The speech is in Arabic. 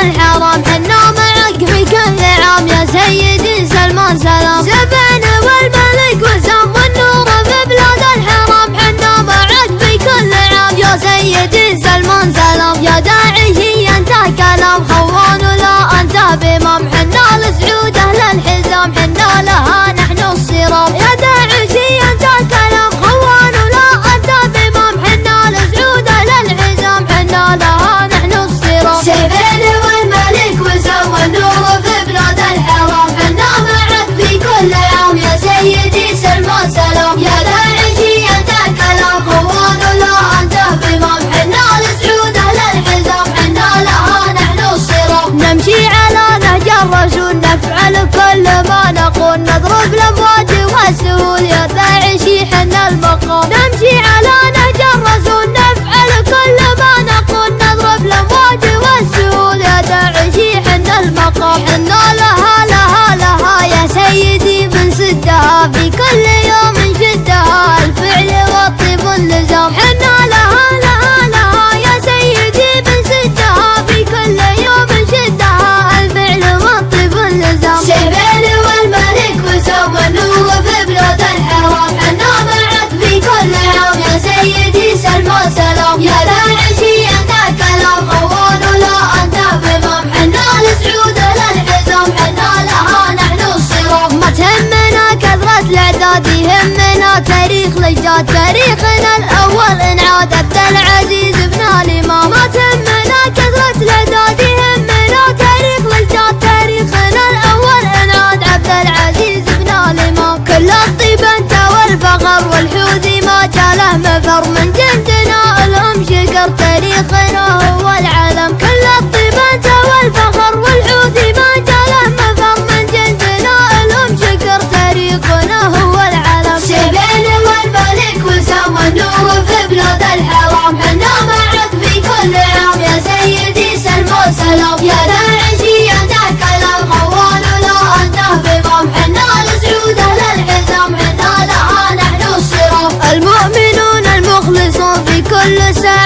الحرام، حنا معك في كل عام يا سيدي سلمان سلام. زبان والملك وسام والنور في بلاد الحرام، حنا معك في كل عام يا سيدي سلمان سلام. يا داعشي انت كلام خوان ولا انت بامام، حنا لسعود اهل الحزام، حنا لها نحن الصرام. يا داعشي انت كلام خوان ولا انت بامام، حنا لسعود اهل الحزام، حنا لها نحن الصرام. زبان والملك وسام والنور في بلاد الحرام، حنا معك في كل عام يا سيدي سلمان سلام. يا داعشي انت كلام خوان ولا انت بامام، حنا لسعود اهل الحزام، حنا لها نحن الصرام. نمشي على نهج الرسول نفعل كل ما نقول، نضرب الامواج والسهول يا داعشي حنا المقام. نمشي على نهج الرسول نفعل كل ما نقول، نضرب الامواج والسهول يا داعشي حنا المقام. حنا لها لها لها يا سيدي بنسدها، في كل يوم نشدها الفعل والطيب اللزام. حنا لها لها لها يا سيدي بنسدها، في كل يوم نشدها الفعل والطيب اللزام. زبان والملك وسام والنور في بلاد الحرام، حنا معك في كل عام يا سيدي سلمان سلام. يا داعشي انت كلام خوان ولا انت بامام، حنا لسعود اهل الحزام، حنا لها نحن الصرام. ما تهمنا كثرة الاعداد، يهمنا تاريخ الاجداد، تاريخنا الاول انعاد عبد العزيز بن الامام. ما تهمنا كثرة الاعداد، يهمنا تاريخ الاجداد، تاريخنا الاول انعاد عبد العزيز بن الامام. كل الطيب انت والفخر والحوثي ما جاله مفر، من جندنا الهم شكر تاريخنا هو العلم. كل الطيب انت والفخر والحوثي ما جاله مفر، من جندنا الهم شكر تاريخنا هو العلم. زبان والملك وسام والنور في بلاد الحرام، حنا معك في كل عام يا سيدي سلمان سلام. يا داعشي انت كلام خوان ولا انت بامام، حنا لسعود اهل الحزام، حنا لها نحن الصرام. المؤمنون المخلصون في كل ساعة